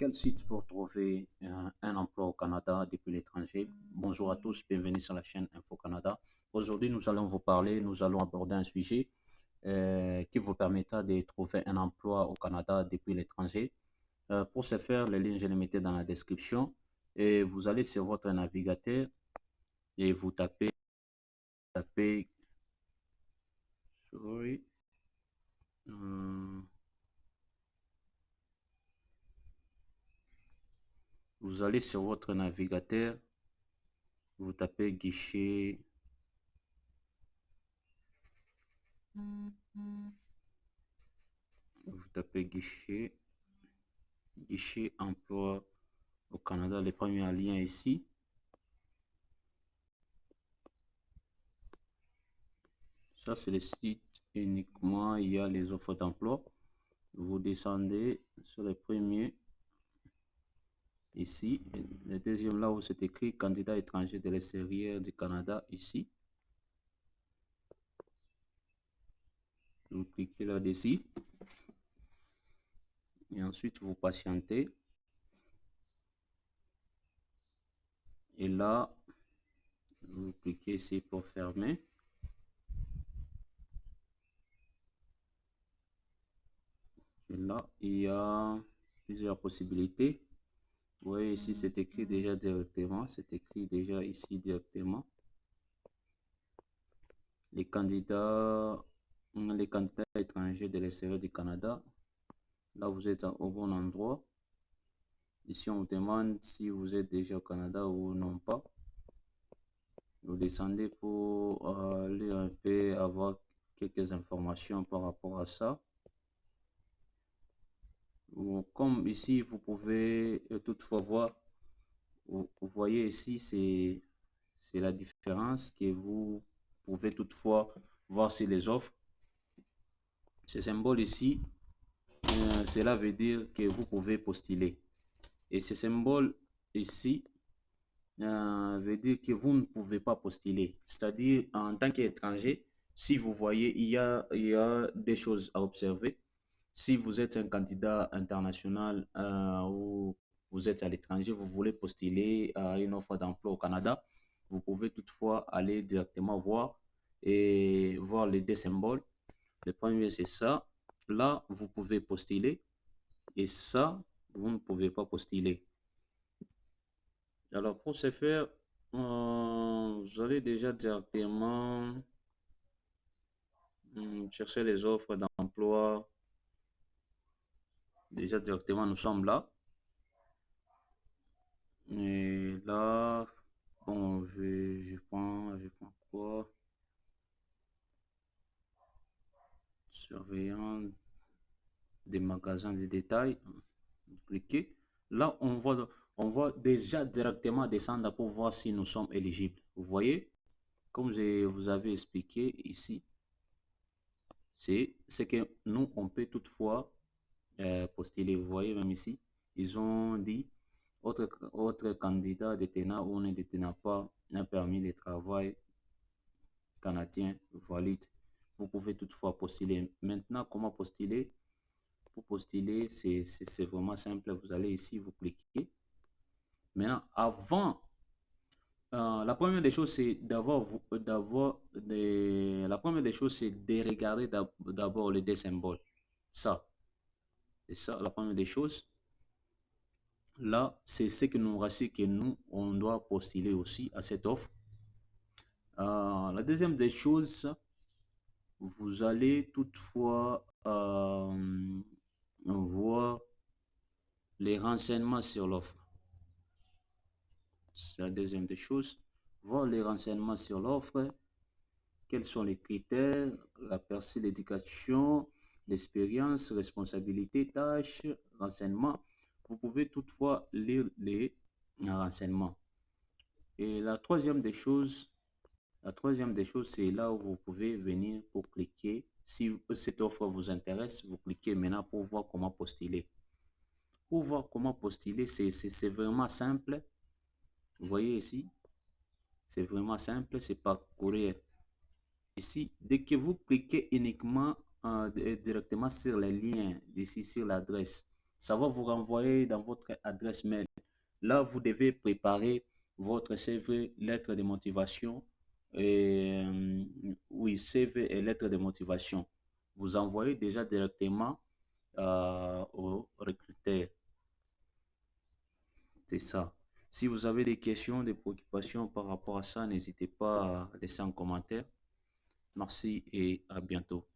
Quel site pour trouver un emploi au Canada depuis l'étranger? Bonjour à tous, bienvenue sur la chaîne Info Canada. Aujourd'hui, nous allons aborder un sujet qui vous permettra de trouver un emploi au Canada depuis l'étranger. Pour ce faire, les liens, je les mettais dans la description et vous allez sur votre navigateur et vous tapez, sorry, vous allez sur votre navigateur, vous tapez guichet, guichet emploi au Canada, les premiers liens ici. Ça, c'est le site uniquement, il y a les offres d'emploi. Vous descendez sur le premier ici. Le deuxième, là où c'est écrit candidat étranger de l'extérieur du Canada, ici. Vous cliquez là-dessus. Et ensuite, vous patientez. Et là, vous cliquez ici pour fermer. Et là, il y a plusieurs possibilités. Vous voyez ici, c'est écrit déjà directement. C'est écrit déjà ici directement. Les candidats étrangers de l'extérieur du Canada. Là, vous êtes au bon endroit. Ici, on vous demande si vous êtes déjà au Canada ou non pas. Vous descendez pour aller un peu avoir quelques informations par rapport à ça. Comme ici, vous pouvez toutefois voir, vous voyez ici, c'est la différence que vous pouvez toutefois voir sur les offres. Ce symbole ici, cela veut dire que vous pouvez postuler. Et ce symbole ici veut dire que vous ne pouvez pas postuler. C'est-à-dire, en tant qu'étranger, si vous voyez, il y a des choses à observer. Si vous êtes un candidat international ou vous êtes à l'étranger, vous voulez postuler à une offre d'emploi au Canada, vous pouvez toutefois aller directement voir et voir les deux symboles. Le premier, c'est ça. Là, vous pouvez postuler et ça, vous ne pouvez pas postuler. Alors, pour ce faire, vous allez déjà directement chercher les offres d'emploi. Déjà directement, nous sommes là. Et là, bon, je prends quoi? Surveillant des magasins de détail. Vous cliquez. Là, on voit déjà directement descendre pour voir si nous sommes éligibles. Vous voyez, comme je vous avais expliqué ici, c'est que nous, on peut toutefois postuler. Vous voyez, même ici, ils ont dit autre candidat détenant ou ne détenant pas un permis de travail canadien valide. Vous pouvez toutefois postuler. Maintenant, comment postuler? Pour postuler, c'est vraiment simple. Vous allez ici, vous cliquez. Maintenant, avant, la première des choses, c'est la première des choses, c'est de regarder d'abord les deux symboles. Ça, c'est ça, la première des choses. Là, c'est ce que nous rassure que nous, on doit postuler aussi à cette offre. La deuxième des choses, vous allez toutefois voir les renseignements sur l'offre. C'est la deuxième des choses. Voir les renseignements sur l'offre. Quels sont les critères, la percée d'éducation, l'expérience, responsabilité, tâches, renseignements. Vous pouvez toutefois lire les renseignements. Et la troisième des choses, c'est là où vous pouvez venir pour cliquer. Si cette offre vous intéresse, vous cliquez maintenant pour voir comment postuler. Pour voir comment postuler, c'est vraiment simple. Vous voyez ici, c'est vraiment simple, c'est parcourir. Ici, dès que vous cliquez uniquement directement sur les liens, ici sur l'adresse, Ça va vous renvoyer dans votre adresse mail. Là, vous devez préparer votre CV, lettre de motivation. Et, oui, CV et lettre de motivation. Vous envoyez déjà directement au recruteur. C'est ça. Si vous avez des questions, des préoccupations par rapport à ça, n'hésitez pas à laisser un commentaire. Merci et à bientôt.